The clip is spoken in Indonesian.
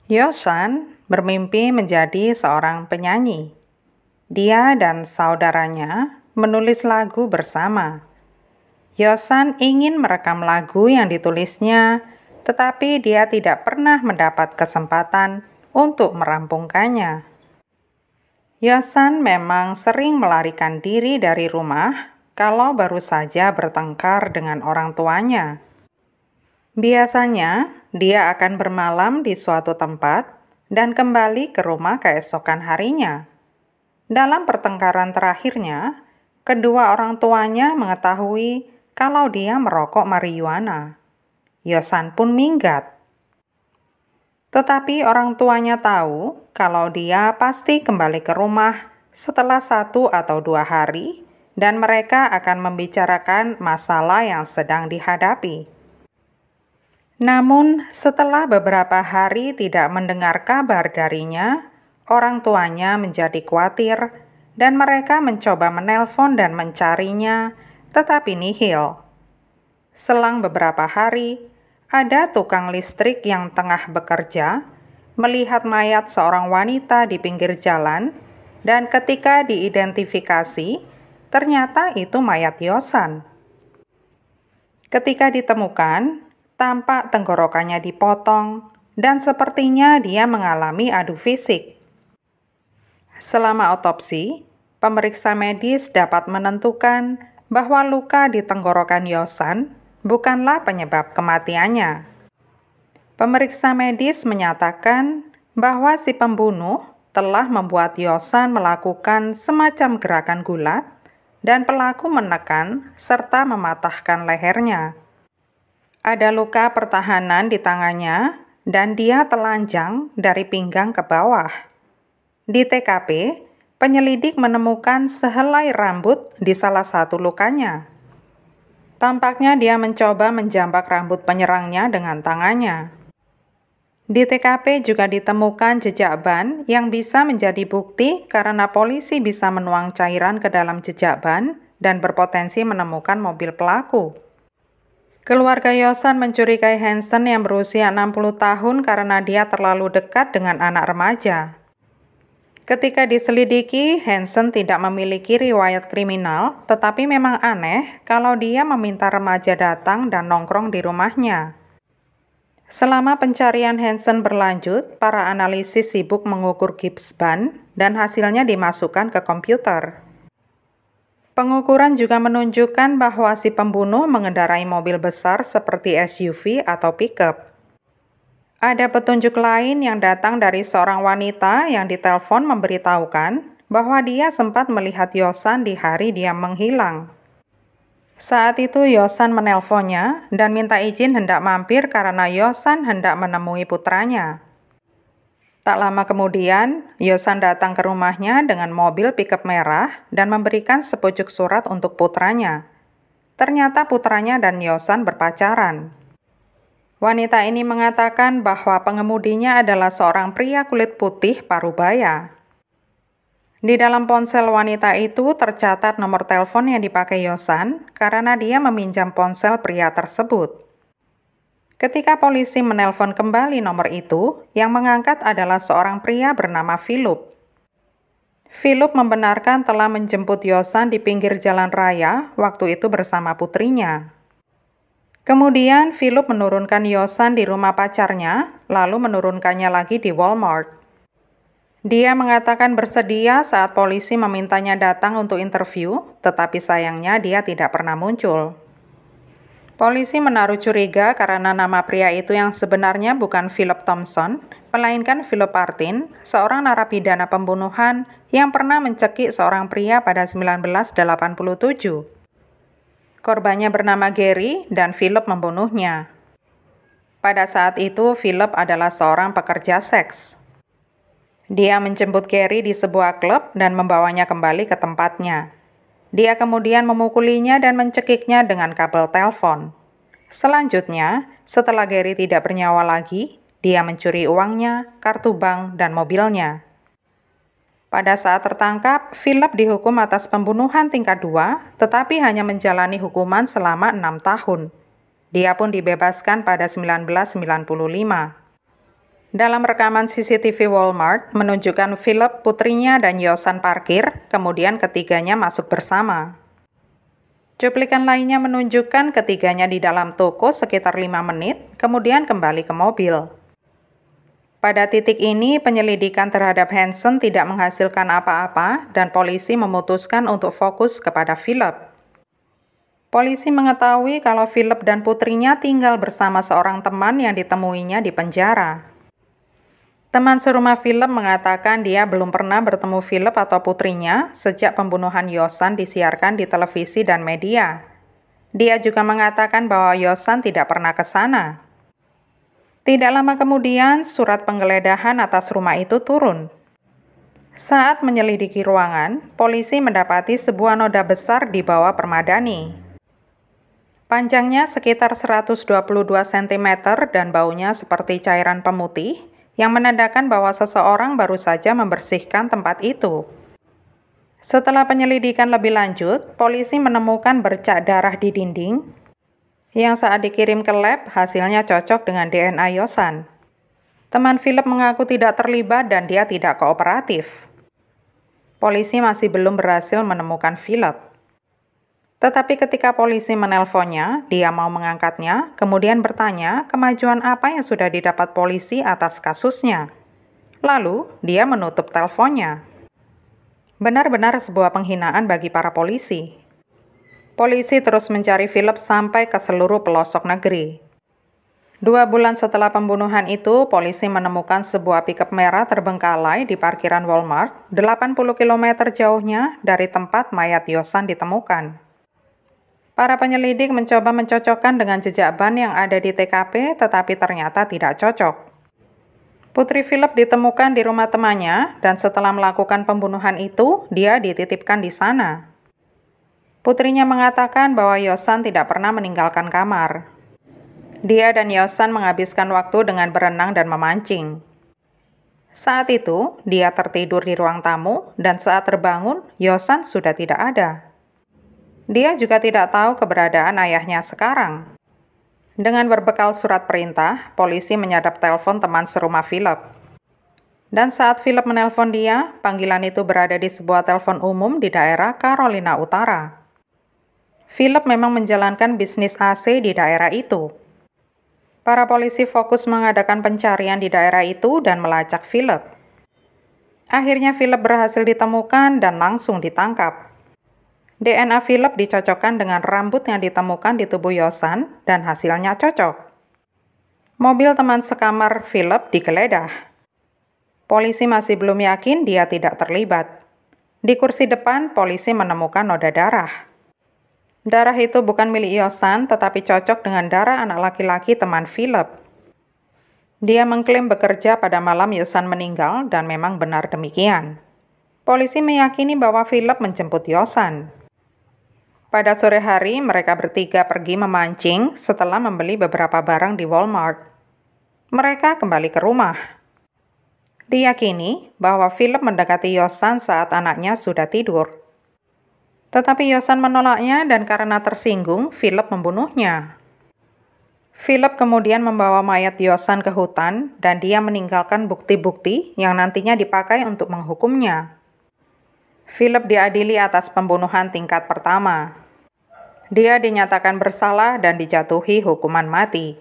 Yosan bermimpi menjadi seorang penyanyi. Dia dan saudaranya menulis lagu bersama. Yosan ingin merekam lagu yang ditulisnya, tetapi dia tidak pernah mendapat kesempatan untuk merampungkannya. Yosan memang sering melarikan diri dari rumah kalau baru saja bertengkar dengan orang tuanya. Biasanya, dia akan bermalam di suatu tempat dan kembali ke rumah keesokan harinya. Dalam pertengkaran terakhirnya, kedua orang tuanya mengetahui kalau dia merokok marijuana. Yosan pun minggat. Tetapi orang tuanya tahu kalau dia pasti kembali ke rumah setelah 1 atau 2 hari dan mereka akan membicarakan masalah yang sedang dihadapi. Namun, setelah beberapa hari tidak mendengar kabar darinya, orang tuanya menjadi khawatir dan mereka mencoba menelpon dan mencarinya, tetapi nihil. Selang beberapa hari, ada tukang listrik yang tengah bekerja, melihat mayat seorang wanita di pinggir jalan, dan ketika diidentifikasi, ternyata itu mayat Yosan. Ketika ditemukan, tampak tenggorokannya dipotong dan sepertinya dia mengalami adu fisik. Selama otopsi, pemeriksa medis dapat menentukan bahwa luka di tenggorokan Yosan bukanlah penyebab kematiannya. Pemeriksa medis menyatakan bahwa si pembunuh telah membuat Yosan melakukan semacam gerakan gulat dan pelaku menekan serta mematahkan lehernya. Ada luka pertahanan di tangannya dan dia telanjang dari pinggang ke bawah. Di TKP, penyelidik menemukan sehelai rambut di salah satu lukanya. Tampaknya dia mencoba menjambak rambut penyerangnya dengan tangannya. Di TKP juga ditemukan jejak ban yang bisa menjadi bukti karena polisi bisa menuang cairan ke dalam jejak ban dan berpotensi menemukan mobil pelaku. Keluarga Yosan mencurigai Hansen yang berusia 60 tahun karena dia terlalu dekat dengan anak remaja. Ketika diselidiki, Hansen tidak memiliki riwayat kriminal, tetapi memang aneh kalau dia meminta remaja datang dan nongkrong di rumahnya. Selama pencarian Hansen berlanjut, para analisis sibuk mengukur gips ban dan hasilnya dimasukkan ke komputer. Pengukuran juga menunjukkan bahwa si pembunuh mengendarai mobil besar seperti SUV atau pickup. Ada petunjuk lain yang datang dari seorang wanita yang ditelepon memberitahukan bahwa dia sempat melihat Yosan di hari dia menghilang. Saat itu Yosan menelponnya dan minta izin hendak mampir karena Yosan hendak menemui putranya. Tak lama kemudian, Yosan datang ke rumahnya dengan mobil pickup merah dan memberikan sepucuk surat untuk putranya. Ternyata putranya dan Yosan berpacaran. Wanita ini mengatakan bahwa pengemudinya adalah seorang pria kulit putih parubaya. Di dalam ponsel wanita itu tercatat nomor telepon yang dipakai Yosan karena dia meminjam ponsel pria tersebut. Ketika polisi menelpon kembali nomor itu, yang mengangkat adalah seorang pria bernama Philip. Philip membenarkan telah menjemput Yosan di pinggir jalan raya waktu itu bersama putrinya. Kemudian Philip menurunkan Yosan di rumah pacarnya, lalu menurunkannya lagi di Walmart. Dia mengatakan bersedia saat polisi memintanya datang untuk interview, tetapi sayangnya dia tidak pernah muncul. Polisi menaruh curiga karena nama pria itu yang sebenarnya bukan Philip Thompson, melainkan Philip Martin, seorang narapidana pembunuhan yang pernah mencekik seorang pria pada 1987. Korbannya bernama Gary dan Philip membunuhnya. Pada saat itu, Philip adalah seorang pekerja seks. Dia menjemput Gary di sebuah klub dan membawanya kembali ke tempatnya. Dia kemudian memukulinya dan mencekiknya dengan kabel telepon. Selanjutnya, setelah Gary tidak bernyawa lagi, dia mencuri uangnya, kartu bank, dan mobilnya. Pada saat tertangkap, Philip dihukum atas pembunuhan tingkat 2, tetapi hanya menjalani hukuman selama 6 tahun. Dia pun dibebaskan pada 1995. Dalam rekaman CCTV Walmart menunjukkan Philip, putrinya, dan Yosan parkir, kemudian ketiganya masuk bersama. Cuplikan lainnya menunjukkan ketiganya di dalam toko sekitar 5 menit, kemudian kembali ke mobil. Pada titik ini, penyelidikan terhadap Hansen tidak menghasilkan apa-apa dan polisi memutuskan untuk fokus kepada Philip. Polisi mengetahui kalau Philip dan putrinya tinggal bersama seorang teman yang ditemuinya di penjara. Teman serumah Philip mengatakan dia belum pernah bertemu Philip atau putrinya sejak pembunuhan Yosan disiarkan di televisi dan media. Dia juga mengatakan bahwa Yosan tidak pernah ke sana. Tidak lama kemudian, surat penggeledahan atas rumah itu turun. Saat menyelidiki ruangan, polisi mendapati sebuah noda besar di bawah permadani. Panjangnya sekitar 122 cm dan baunya seperti cairan pemutih, yang menandakan bahwa seseorang baru saja membersihkan tempat itu. Setelah penyelidikan lebih lanjut, polisi menemukan bercak darah di dinding, yang saat dikirim ke lab hasilnya cocok dengan DNA Yosan. Teman Philip mengaku tidak terlibat dan dia tidak kooperatif. Polisi masih belum berhasil menemukan Philip. Tetapi ketika polisi menelponnya, dia mau mengangkatnya, kemudian bertanya kemajuan apa yang sudah didapat polisi atas kasusnya. Lalu, dia menutup teleponnya. Benar-benar sebuah penghinaan bagi para polisi. Polisi terus mencari Philip sampai ke seluruh pelosok negeri. 2 bulan setelah pembunuhan itu, polisi menemukan sebuah pickup merah terbengkalai di parkiran Walmart, 80 km jauhnya dari tempat mayat Yosan ditemukan. Para penyelidik mencoba mencocokkan dengan jejak ban yang ada di TKP, tetapi ternyata tidak cocok. Putri Philip ditemukan di rumah temannya, dan setelah melakukan pembunuhan itu, dia dititipkan di sana. Putrinya mengatakan bahwa Yosan tidak pernah meninggalkan kamar. Dia dan Yosan menghabiskan waktu dengan berenang dan memancing. Saat itu, dia tertidur di ruang tamu, dan saat terbangun, Yosan sudah tidak ada. Dia juga tidak tahu keberadaan ayahnya sekarang. Dengan berbekal surat perintah, polisi menyadap telepon teman serumah Philip. Dan saat Philip menelpon dia, panggilan itu berada di sebuah telepon umum di daerah Carolina Utara. Philip memang menjalankan bisnis AC di daerah itu. Para polisi fokus mengadakan pencarian di daerah itu dan melacak Philip. Akhirnya Philip berhasil ditemukan dan langsung ditangkap. DNA Philip dicocokkan dengan rambut yang ditemukan di tubuh Yosan dan hasilnya cocok. Mobil teman sekamar Philip digeledah. Polisi masih belum yakin dia tidak terlibat. Di kursi depan, polisi menemukan noda darah. Darah itu bukan milik Yosan, tetapi cocok dengan darah anak laki-laki teman Philip. Dia mengklaim bekerja pada malam Yosan meninggal dan memang benar demikian. Polisi meyakini bahwa Philip menjemput Yosan. Pada sore hari, mereka bertiga pergi memancing setelah membeli beberapa barang di Walmart. Mereka kembali ke rumah. Diyakini bahwa Philip mendekati Yosan saat anaknya sudah tidur. Tetapi Yosan menolaknya dan karena tersinggung, Philip membunuhnya. Philip kemudian membawa mayat Yosan ke hutan dan dia meninggalkan bukti-bukti yang nantinya dipakai untuk menghukumnya. Philip diadili atas pembunuhan tingkat pertama. Dia dinyatakan bersalah dan dijatuhi hukuman mati.